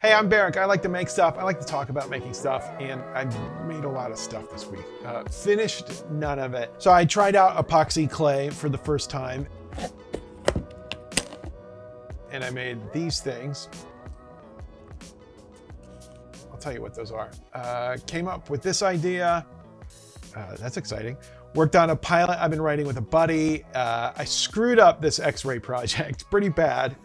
Hey, I'm Barak. I like to make stuff. I like to talk about making stuff, and I made a lot of stuff this week. Finished none of it. So I tried out epoxy clay for the first time, and I made these things. I'll tell you what those are. Came up with this idea. That's exciting. Worked on a pilot I've been writing with a buddy. I screwed up this X-ray project pretty bad.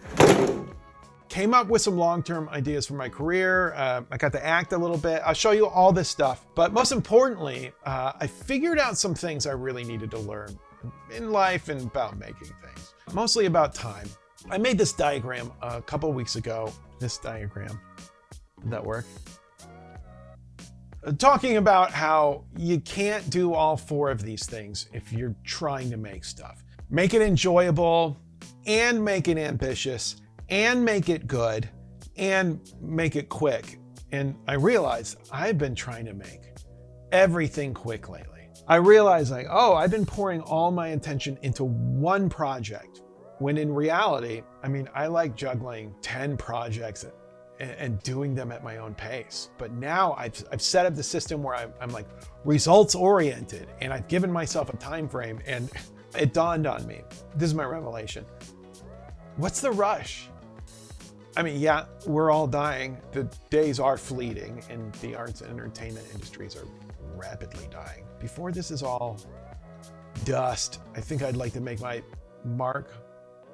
Came up with some long-term ideas for my career. I got to act a little bit. I'll show you all this stuff. But most importantly, I figured out some things I really needed to learn in life and about making things. Mostly about time. I made this diagram a couple weeks ago. This diagram. Did that work? Talking about how you can't do all four of these things if you're trying to make stuff. Make it enjoyable and make it ambitious and make it good and make it quick. And I realized I've been trying to make everything quick lately. I realized I've been pouring all my attention into one project, when in reality, I like juggling 10 projects and doing them at my own pace. But now I've set up the system where I'm like results oriented, and I've given myself a time frame, and it dawned on me. This is my revelation. What's the rush? Yeah, we're all dying. The days are fleeting, and the arts and entertainment industries are rapidly dying. Before this is all dust, I think I'd like to make my mark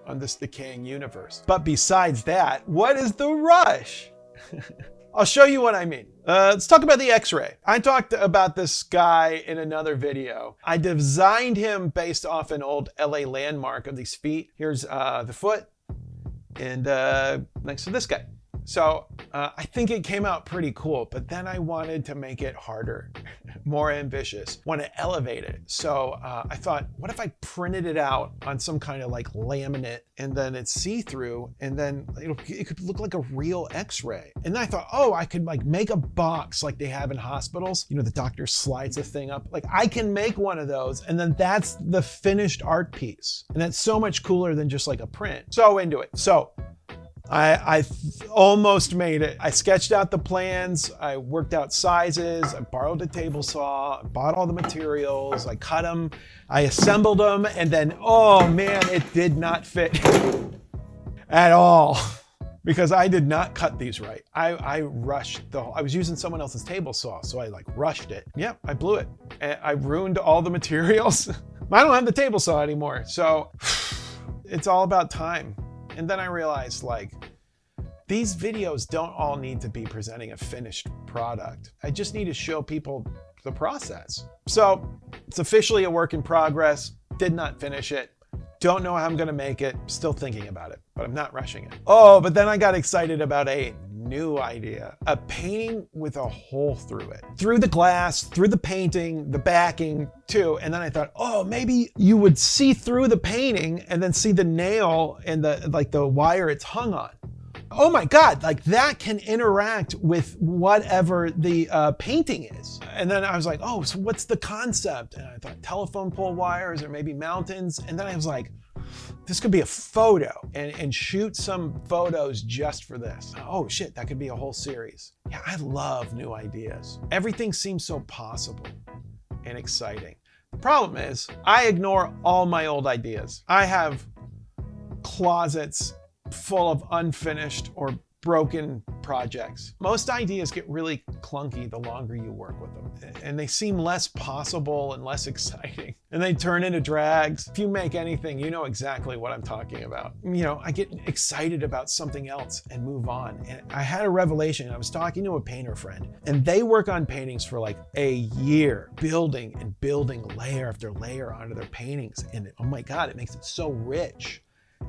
on this decaying universe. But besides that, what is the rush? I'll show you what I mean. Let's talk about the X-ray. I talked about this guy in another video. I designed him based off an old LA landmark of these feet. Here's the foot, and next to this guy. So I think it came out pretty cool, but then I wanted to make it harder, more ambitious, want to elevate it. So I thought, what if I printed it out on some kind of like laminate, and then it's see-through, and then it could look like a real X-ray. And then I thought, I could like make a box like they have in hospitals. The doctor slides the thing up. Like I can make one of those, and then that's the finished art piece. And that's so much cooler than just like a print. So into it. So I almost made it. I sketched out the plans. I worked out sizes. I borrowed a table saw. I bought all the materials. I cut them. I assembled them. And then, oh man, it did not fit at all because I did not cut these right. I rushed I was using someone else's table saw, so I like rushed it. Yep, I blew it. And I ruined all the materials. I don't have the table saw anymore. So it's all about time. And then I realized these videos don't all need to be presenting a finished product. I just need to show people the process. So it's officially a work in progress. Did not finish it. Don't know how I'm gonna make it. Still thinking about it, but I'm not rushing it. But then I got excited about a new idea. A painting with a hole through it. Through the glass, through the painting, the backing too. And then I thought, maybe you would see through the painting and then see the nail and the wire it's hung on. Oh my God, that can interact with whatever the painting is. And then I was like, so what's the concept? And I thought telephone pole wires or maybe mountains. And then I was like, this could be a photo and shoot some photos just for this. Oh shit, that could be a whole series. Yeah, I love new ideas. Everything seems so possible and exciting. The problem is I ignore all my old ideas. I have closets full of unfinished or broken projects. Most ideas get really clunky the longer you work with them, and they seem less possible and less exciting, and they turn into drags. If you make anything, you know exactly what I'm talking about. I get excited about something else and move on. And I had a revelation. I was talking to a painter friend, and they work on paintings for like a year, building and building layer after layer onto their paintings. And oh my God, it makes it so rich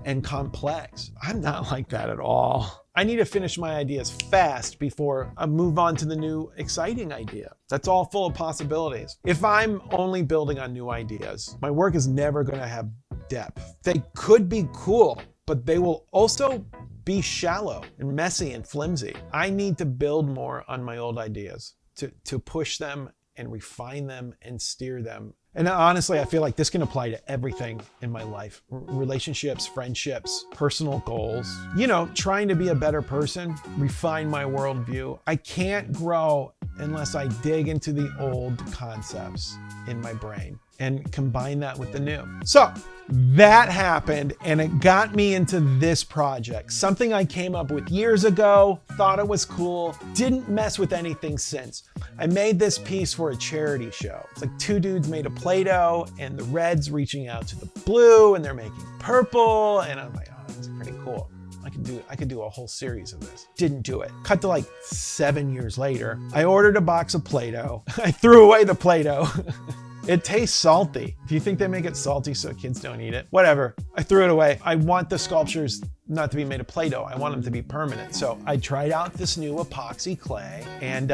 and complex. I'm not like that at all. I need to finish my ideas fast before I move on to the new exciting idea. That's all full of possibilities. If I'm only building on new ideas, my work is never going to have depth. They could be cool, but they will also be shallow and messy and flimsy. I need to build more on my old ideas to push them and refine them and steer them And honestly, I feel like this can apply to everything in my life. Relationships, friendships, personal goals. You know, trying to be a better person, refine my worldview. I can't grow unless I dig into the old concepts in my brain and combine that with the new. So that happened, and it got me into this project. Something I came up with years ago, thought it was cool, didn't mess with anything since. I made this piece for a charity show. It's like two dudes made of play-doh, and the red's reaching out to the blue, and they're making purple, and I'm like, oh, that's pretty cool. I could do a whole series of this. Didn't do it. Cut to like 7 years later. I ordered a box of Play-Doh. I threw away the Play-Doh. It tastes salty. Do you think they make it salty so kids don't eat it? Whatever. I threw it away. I want the sculptures not to be made of Play-Doh. I want them to be permanent. So I tried out this new epoxy clay, and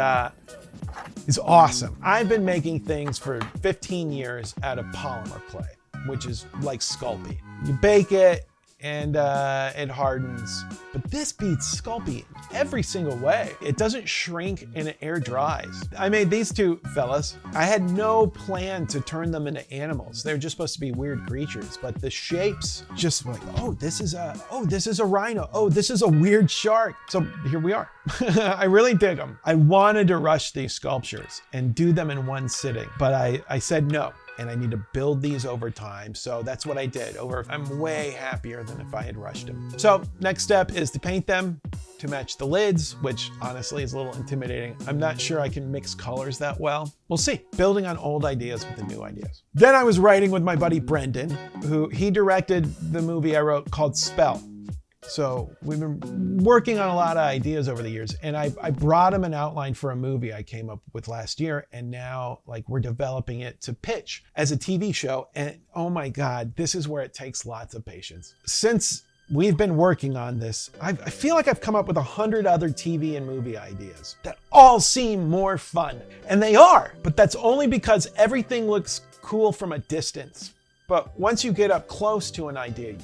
it's awesome. I've been making things for 15 years out of polymer clay, which is like Sculpey. You bake it, and it hardens. But this beats Sculpey every single way. It doesn't shrink and it air dries. I made these two fellas. I had no plan to turn them into animals. They're just supposed to be weird creatures, but the shapes just like, oh, this is a rhino. Oh, this is a weird shark. So here we are. I really dig them. I wanted to rush these sculptures and do them in one sitting, but I said no. And I need to build these over time. So that's what I did. I'm way happier than if I had rushed them. So next step is to paint them to match the lids, which honestly is a little intimidating. I'm not sure I can mix colors that well. We'll see. Building on old ideas with the new ideas. Then I was writing with my buddy Brendan, he directed the movie I wrote called Spell. So we've been working on a lot of ideas over the years, and I brought him an outline for a movie I came up with last year, and now like we're developing it to pitch as a TV show. And oh my God, this is where it takes lots of patience. Since we've been working on this, I feel like I've come up with 100 other TV and movie ideas that all seem more fun. And they are, but that's only because everything looks cool from a distance. But once you get up close to an idea,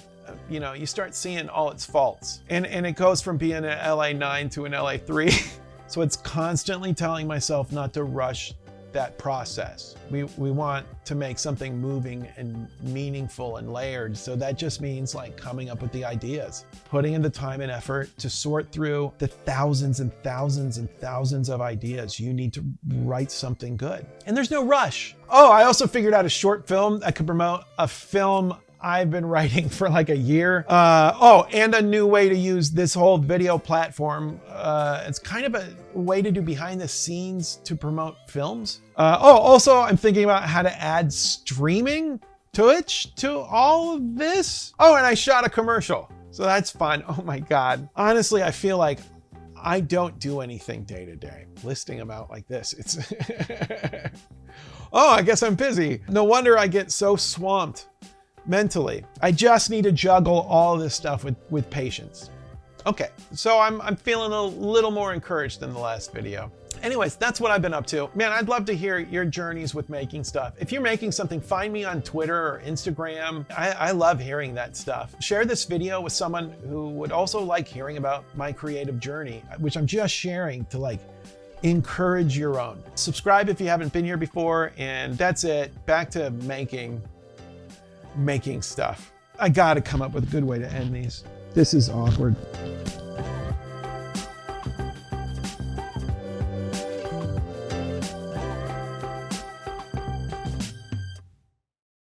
you know, you start seeing all its faults. And it goes from being an LA9 to an LA3. So it's constantly telling myself not to rush that process. We want to make something moving and meaningful and layered. So that just means like coming up with the ideas, putting in the time and effort to sort through the thousands and thousands and thousands of ideas. You need to write something good. And there's no rush. Oh, I also figured out a short film that could promote a film I've been writing for like a year. And a new way to use this whole video platform. It's kind of a way to do behind the scenes to promote films. Also I'm thinking about how to add streaming Twitch to all of this. Oh, and I shot a commercial. So that's fun. Oh my God. Honestly, I feel like I don't do anything day to day. Listing them out like this, it's, oh, I guess I'm busy. No wonder I get so swamped mentally. I just need to juggle all this stuff with patience. Okay, so I'm feeling a little more encouraged than the last video. Anyways, that's what I've been up to. Man, I'd love to hear your journeys with making stuff. If you're making something, find me on Twitter or Instagram. I love hearing that stuff. Share this video with someone who would also like hearing about my creative journey, which I'm just sharing to like encourage your own. Subscribe if you haven't been here before, and that's it. Back to making stuff. I gotta come up with a good way to end these. This is awkward.